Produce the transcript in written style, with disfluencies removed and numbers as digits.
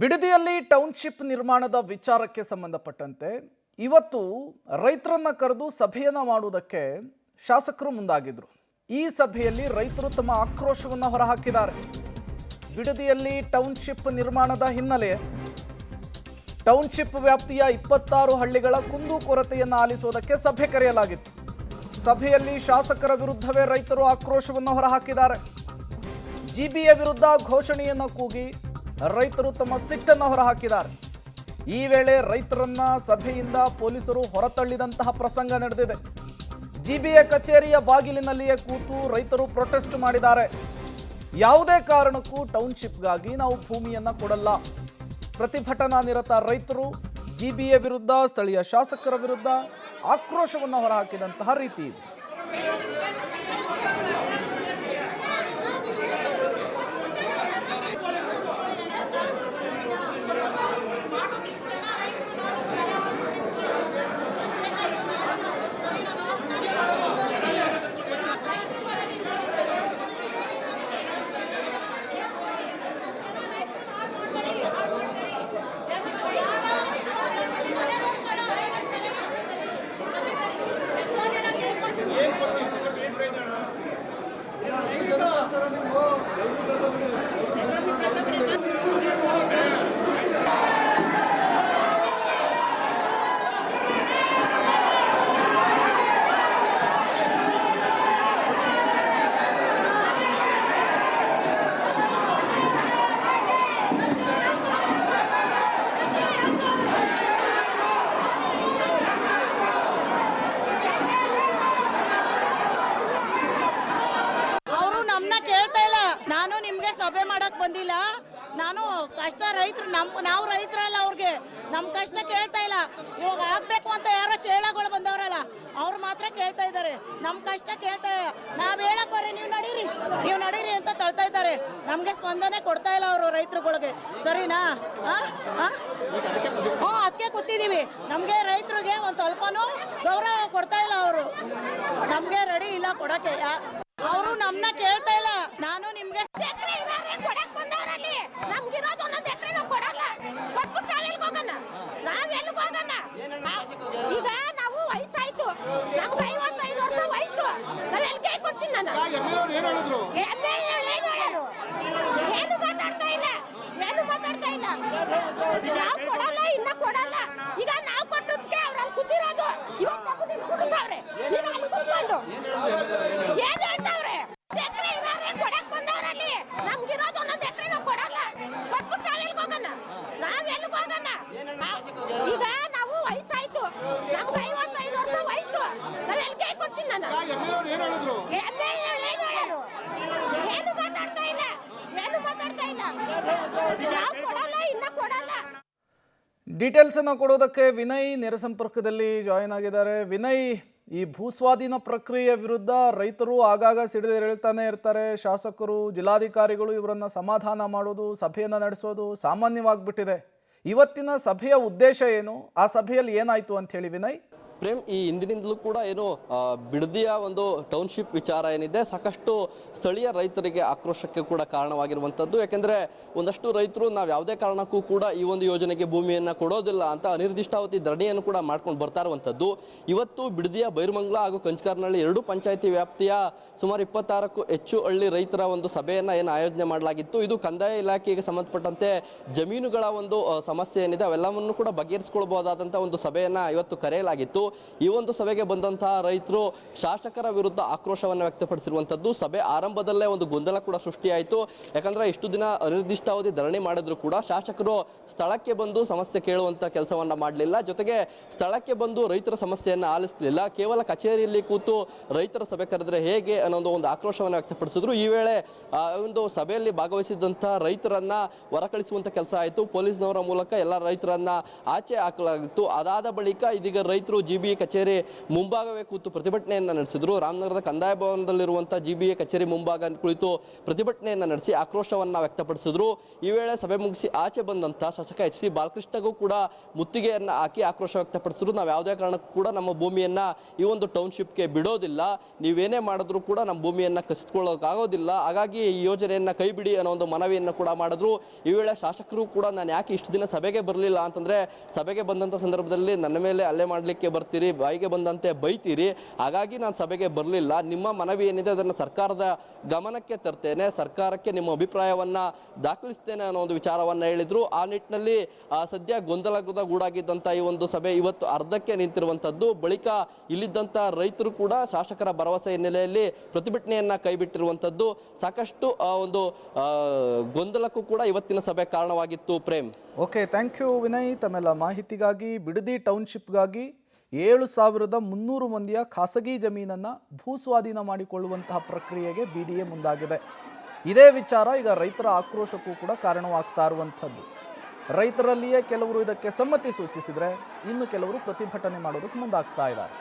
ಬಿಡದಿಯಲ್ಲಿ township ನಿರ್ಮಾಣದ ವಿಚಾರಕ್ಕೆ ಸಂಬಂಧಪಟ್ಟಂತೆ ಇವತ್ತು ರೈತರನ್ನ ಕರೆದು ಸಭೆಯನ್ನ ಮಾಡುವುದಕ್ಕೆ ಶಾಸಕರು ಮುಂದಾಗಿದ್ರು. ಈ ಸಭೆಯಲ್ಲಿ ರೈತರು ತಮ್ಮ ಆಕ್ರೋಶವನ್ನು ಹೊರಹಾಕಿದ್ದಾರೆ. ಬಿಡದಿಯಲ್ಲಿ ಟೌನ್ಶಿಪ್ ನಿರ್ಮಾಣದ ಹಿನ್ನೆಲೆ ಟೌನ್ಶಿಪ್ ವ್ಯಾಪ್ತಿಯ 26 ಹಳ್ಳಿಗಳ ಕುಂದುಕೊರತೆಯನ್ನು ಆಲಿಸುವುದಕ್ಕೆ ಸಭೆ ಕರೆಯಲಾಗಿತ್ತು. ಸಭೆಯಲ್ಲಿ ಶಾಸಕರ ವಿರುದ್ಧವೇ ರೈತರು ಆಕ್ರೋಶವನ್ನು ಹೊರಹಾಕಿದ್ದಾರೆ. ಜಿಬಿಯ ವಿರುದ್ಧ ಘೋಷಣೆಯನ್ನು ಕೂಗಿ ರೈತರು ತಮ್ಮ ಸಿಟ್ಟನ್ನು ಹೊರಹಾಕಿದ್ದಾರೆ. ಈ ವೇಳೆ ರೈತರನ್ನ ಸಭೆಯಿಂದ ಪೊಲೀಸರು ಹೊರತಳ್ಳಿದಂತಹ ಪ್ರಸಂಗ ನಡೆದಿದೆ. ಜಿಬಿಯ ಕಚೇರಿಯ ಬಾಗಿಲಿನಲ್ಲಿಯೇ ಕೂತು ರೈತರು ಪ್ರೊಟೆಸ್ಟ್ ಮಾಡಿದ್ದಾರೆ. ಯಾವುದೇ ಕಾರಣಕ್ಕೂ ಟೌನ್ಶಿಪ್ಗಾಗಿ ನಾವು ಭೂಮಿಯನ್ನ ಕೊಡಲ್ಲ. ಪ್ರತಿಭಟನಾ ನಿರತ ರೈತರು ಜಿಬಿಯ ವಿರುದ್ಧ, ಸ್ಥಳೀಯ ಶಾಸಕರ ವಿರುದ್ಧ ಆಕ್ರೋಶವನ್ನು ಹೊರಹಾಕಿದಂತಹ ರೀತಿ ಇದೆ. ನಾನು ನಿಮ್ಗೆ ಸಭೆ ಮಾಡಕ್ ಬಂದಿಲ್ಲ. ನಾನು ಕಷ್ಟ ರೈತರು ನಾವು ರೈತರಲ್ಲ, ಅವ್ರಿಗೆ ನಮ್ಮ ಕಷ್ಟ ಕೇಳ್ತಾ ಇಲ್ಲ. ಇವಾಗ ಆಗ್ಬೇಕು ಅಂತ ಯಾರೋ ಚೇಳಗಳು ಬಂದವರಲ್ಲ, ಅವ್ರು ಮಾತ್ರ ಕೇಳ್ತಾ ಇದ್ದಾರೆ. ನಮ್ಮ ಕಷ್ಟ ಕೇಳ್ತಾ ಇಲ್ಲ. ನಾವ್ ಹೇಳಕ್ ಹೋದ್ರೆ ನೀವು ನಡೀರಿ ಅಂತ ತಳ್ತಾ ಇದ್ದಾರೆ. ನಮ್ಗೆ ಸ್ಪಂದನೆ ಕೊಡ್ತಾ ಇಲ್ಲ ಅವರು ರೈತರುಗಳಿಗೆ. ಸರಿನಾ? ಅದಕ್ಕೆ ಕೂತಿದೀವಿ. ನಮ್ಗೆ ರೈತರಿಗೆ ಒಂದ್ ಸ್ವಲ್ಪನೂ ಗೌರವ ಕೊಡ್ತಾ ಇಲ್ಲ. ಅವರು ನಮ್ಗೆ ರೆಡಿ ಇಲ್ಲ ಕೊಡಕ್ಕೆ. ಅವರು ನಮ್ಮನ್ನ ಕೇಳ್ತಾ ಇಲ್ಲ. ನಾನು ನಿಮ್ಗೆ ಈಗ ನಾವು ವಯಸ್ಸಾಯ್ತು, ನಮ್ಗೆ 55 ವರ್ಷ ವಯಸ್ಸು. ನಾವ್ ಎಲ್ಲಿ ಕೈ ಕೊಡ್ತೀನಿ? ನಾನು ಏನು ಮಾತಾಡ್ತಾ ಇಲ್ಲ. ನಾವು ಕೊಡಲ್ಲ, ಇನ್ನ ಕೊಡಲ್ಲ. ಈಗ ನಾವು ಕೊಟ್ಟದಕ್ಕೆ ಅವ್ರಲ್ಲಿ ಕೂತಿರೋದು. ಇವತ್ತು ಕುಡಿಸವ್ರೆ. ಈಗ ಅಲ್ಲಿ ಕೂತ್ಕೊಂಡು ಏನ್ ಹೇಳ್ತಾವ್ರೆ? ಕೊಡಕ್ ಬಂದವ್ರಲ್ಲಿ ನಮ್ಗಿರೋದು ಒಂದೊಂದು ಎಕರೆ ನಾವು ಕೊಡಲ್ಲ. ಕೊಟ್ಬಿಟ್ಟು ನಾವೆಲ್ಗೆ ಹೋಗೋಣ? ಈಗ ನಾವು ವಯಸ್ಸಾಯ್ತು, ನಮ್ಗೆ 55 ವರ್ಷ ವಯಸ್ಸು. ನಾವ್ ಎಲ್ಲಿ ಕೈ ಕೊಡ್ತೀನಿ? ನಾನು ಏನು ಮಾತಾಡ್ತಾ ಇಲ್ಲ. ನಾವು ಕೊಡಲ್ಲ, ಇನ್ನ ಕೊಡಲ್ಲ. ಡೀಟೇಲ್ಸ್ ಅನ್ನು ಕೊಡೋದಕ್ಕೆ ವಿನಯ್ ನೇರ ಸಂಪರ್ಕದಲ್ಲಿ ಜಾಯಿನ್ ಆಗಿದ್ದಾರೆ. ವಿನಯ್, ಈ ಭೂಸ್ವಾಧೀನ ಪ್ರಕ್ರಿಯೆ ವಿರುದ್ಧ ರೈತರು ಆಗಾಗ ಸಿಡಿದೇಳ್ತಾನೆ ಇರ್ತಾರೆ. ಶಾಸಕರು, ಜಿಲ್ಲಾಧಿಕಾರಿಗಳು ಇವರನ್ನ ಸಮಾಧಾನ ಮಾಡೋದು, ಸಭೆಯನ್ನು ನಡೆಸೋದು ಸಾಮಾನ್ಯವಾಗಿಬಿಟ್ಟಿದೆ. ಇವತ್ತಿನ ಸಭೆಯ ಉದ್ದೇಶ ಏನು? ಆ ಸಭೆಯಲ್ಲಿ ಏನಾಯ್ತು ಅಂತ ಹೇಳಿ ವಿನಯ್? ಪ್ರೇಮ್, ಈ ಹಿಂದಿನಿಂದಲೂ ಕೂಡ ಏನು ಬಿಡದಿಯ ಒಂದು ಟೌನ್ಶಿಪ್ ವಿಚಾರ ಏನಿದೆ ಸಾಕಷ್ಟು ಸ್ಥಳೀಯ ರೈತರಿಗೆ ಆಕ್ರೋಶಕ್ಕೆ ಕೂಡ ಕಾರಣವಾಗಿರುವಂಥದ್ದು. ಯಾಕೆಂದರೆ ಒಂದಷ್ಟು ರೈತರು ನಾವು ಯಾವುದೇ ಕಾರಣಕ್ಕೂ ಕೂಡ ಈ ಒಂದು ಯೋಜನೆಗೆ ಭೂಮಿಯನ್ನು ಕೊಡೋದಿಲ್ಲ ಅಂತ ಅನಿರ್ದಿಷ್ಟಾವಧಿ ಧರಣಿಯನ್ನು ಕೂಡ ಮಾಡ್ಕೊಂಡು ಬರ್ತಾ ಇರುವಂಥದ್ದು. ಇವತ್ತು ಬಿಡದಿಯ ಬೈರಮಂಗಲ ಹಾಗೂ ಕಂಚಕಾರನಹಳ್ಳಿ 2 ಪಂಚಾಯತಿ ವ್ಯಾಪ್ತಿಯ ಸುಮಾರು 26ಕ್ಕೂ ಹೆಚ್ಚು ಹಳ್ಳಿ ರೈತರ ಒಂದು ಸಭೆಯನ್ನು ಏನು ಆಯೋಜನೆ ಮಾಡಲಾಗಿತ್ತು. ಇದು ಕಂದಾಯ ಇಲಾಖೆಗೆ ಸಂಬಂಧಪಟ್ಟಂತೆ ಜಮೀನುಗಳ ಒಂದು ಸಮಸ್ಯೆ ಏನಿದೆ ಅವೆಲ್ಲವನ್ನು ಕೂಡ ಬಗೆಹರಿಸಿಕೊಳ್ಬಹುದಾದಂಥ ಒಂದು ಸಭೆಯನ್ನು ಇವತ್ತು ಕರೆಯಲಾಗಿತ್ತು. ಈ ಒಂದು ಸಭೆಗೆ ಬಂದಂತಹ ರೈತರು ಶಾಸಕರ ವಿರುದ್ಧ ಆಕ್ರೋಶವನ್ನು ವ್ಯಕ್ತಪಡಿಸಿರುವಂತದ್ದು. ಸಭೆ ಆರಂಭದಲ್ಲೇ ಒಂದು ಗೊಂದಲ ಕೂಡ ಸೃಷ್ಟಿಯಾಯಿತು. ಯಾಕಂದ್ರೆ ಇಷ್ಟು ದಿನ ಅನಿರ್ದಿಷ್ಟಾವಧಿ ಧರಣಿ ಮಾಡಿದ್ರು ಕೂಡ ಶಾಸಕರು ಸ್ಥಳಕ್ಕೆ ಬಂದು ಸಮಸ್ಯೆ ಕೇಳುವಂತ ಕೆಲಸವನ್ನ ಮಾಡಲಿಲ್ಲ. ಜೊತೆಗೆ ಸ್ಥಳಕ್ಕೆ ಬಂದು ರೈತರ ಸಮಸ್ಯೆಯನ್ನು ಆಲಿಸಲಿಲ್ಲ. ಕೇವಲ ಕಚೇರಿಯಲ್ಲಿ ಕೂತು ರೈತರ ಸಭೆ ಕರೆದ್ರೆ ಹೇಗೆ ಅನ್ನೋ ಒಂದು ಆಕ್ರೋಶವನ್ನು ವ್ಯಕ್ತಪಡಿಸಿದ್ರು. ಈ ವೇಳೆ ಒಂದು ಸಭೆಯಲ್ಲಿ ಭಾಗವಹಿಸಿದಂತಹ ರೈತರನ್ನ ಹೊರಕಳಿಸುವಂತ ಕೆಲಸ ಆಯಿತು. ಪೊಲೀಸ್ನವರ ಮೂಲಕ ಎಲ್ಲ ರೈತರನ್ನ ಆಚೆ ಹಾಕಲಾಗಿತ್ತು. ಅದಾದ ಬಳಿಕ ಇದೀಗ ರೈತರು GBA ಕಚೇರಿ ಮುಂಭಾಗವೇ ಕೂತು ಪ್ರತಿಭಟನೆಯನ್ನು ನಡೆಸಿದ್ರು. ರಾಮನಗರದ ಕಂದಾಯ ಭವನದಲ್ಲಿರುವಂಥ GBA ಕಚೇರಿ ಮುಂಭಾಗ ಕುಳಿತು ಪ್ರತಿಭಟನೆಯನ್ನು ನಡೆಸಿ ಆಕ್ರೋಶವನ್ನು ವ್ಯಕ್ತಪಡಿಸಿದ್ರು. ಈ ವೇಳೆ ಸಭೆ ಮುಗಿಸಿ ಆಚೆ ಬಂದಂಥ ಶಾಸಕ HC ಬಾಲಕೃಷ್ಣಗೂ ಕೂಡ ಮುತ್ತಿಗೆಯನ್ನು ಹಾಕಿ ಆಕ್ರೋಶ ವ್ಯಕ್ತಪಡಿಸಿದ್ರು. ನಾವು ಯಾವುದೇ ಕಾರಣಕ್ಕೂ ಕೂಡ ನಮ್ಮ ಭೂಮಿಯನ್ನು ಈ ಒಂದು ಟೌನ್ಶಿಪ್ಗೆ ಬಿಡೋದಿಲ್ಲ, ನೀವೇನೇ ಮಾಡಿದ್ರು ಕೂಡ ನಮ್ಮ ಭೂಮಿಯನ್ನು ಕಸಿದುಕೊಳ್ಳೋಕ್ಕಾಗೋದಿಲ್ಲ, ಹಾಗಾಗಿ ಈ ಯೋಜನೆಯನ್ನು ಕೈ ಬಿಡಿ ಅನ್ನೋ ಒಂದು ಮನವಿಯನ್ನು ಕೂಡ ಮಾಡಿದ್ರು. ಈ ವೇಳೆ ಶಾಸಕರು ಕೂಡ ನಾನು ಯಾಕೆ ಇಷ್ಟು ದಿನ ಸಭೆಗೆ ಬರಲಿಲ್ಲ ಅಂತಂದರೆ, ಸಭೆಗೆ ಬಂದಂಥ ಸಂದರ್ಭದಲ್ಲಿ ನನ್ನ ಮೇಲೆ ಹಲ್ಲೆ ಮಾಡಲಿಕ್ಕೆ ಬರ್ತೀರಿ, ಬಾಯಿಗೆ ಬಂದಂತೆ ಬೈತೀರಿ, ಹಾಗಾಗಿ ನಾನು ಸಭೆಗೆ ಬರಲಿಲ್ಲ. ನಿಮ್ಮ ಮನವಿ ಏನಿದೆ ಅದನ್ನು ಸರ್ಕಾರದ ಗಮನಕ್ಕೆ ತರ್ತೇನೆ, ಸರ್ಕಾರಕ್ಕೆ ನಿಮ್ಮ ಅಭಿಪ್ರಾಯವನ್ನು ದಾಖಲಿಸ್ತೇನೆ ಅನ್ನೋ ಒಂದು ವಿಚಾರವನ್ನು ಹೇಳಿದರು. ಆ ನಿಟ್ಟಿನಲ್ಲಿ ಸದ್ಯ ಗೊಂದಲದ ಗೂಡಾಗಿದ್ದಂಥ ಈ ಒಂದು ಸಭೆ ಇವತ್ತು ಅರ್ಧಕ್ಕೆ ನಿಂತಿರುವಂಥದ್ದು. ಬಳಿಕ ಇಲ್ಲಿದ್ದಂಥ ರೈತರು ಕೂಡ ಶಾಸಕರ ಭರವಸೆ ಹಿನ್ನೆಲೆಯಲ್ಲಿ ಪ್ರತಿಭಟನೆಯನ್ನು ಕೈಬಿಟ್ಟಿರುವಂಥದ್ದು ಸಾಕಷ್ಟು ಒಂದು ಗೊಂದಲಕ್ಕೂ ಕೂಡ ಇವತ್ತಿನ ಸಭೆ ಕಾರಣವಾಗಿತ್ತು. Prem. Okay, thank you Vinay ತಮ್ಮೆಲ್ಲ ಮಾಹಿತಿಗಾಗಿ. ಬಿಡದಿ ಟೌನ್ಶಿಪ್ಗಾಗಿ 7,300 ಮಂದಿಯ ಖಾಸಗಿ ಜಮೀನನ್ನು ಭೂಸ್ವಾಧೀನ ಮಾಡಿಕೊಳ್ಳುವಂತಹ ಪ್ರಕ್ರಿಯೆಗೆ BDA ಮುಂದಾಗಿದೆ. ಇದೇ ವಿಚಾರ ಈಗ ರೈತರ ಆಕ್ರೋಶಕ್ಕೂ ಕೂಡ ಕಾರಣವಾಗ್ತಾ ಇರುವಂಥದ್ದು. ರೈತರಲ್ಲಿಯೇ ಕೆಲವರು ಇದಕ್ಕೆ ಸಮ್ಮತಿ ಸೂಚಿಸಿದರೆ, ಇನ್ನು ಕೆಲವರು ಪ್ರತಿಭಟನೆ ಮಾಡೋದಕ್ಕೆ ಮುಂದಾಗ್ತಾ ಇದ್ದಾರೆ.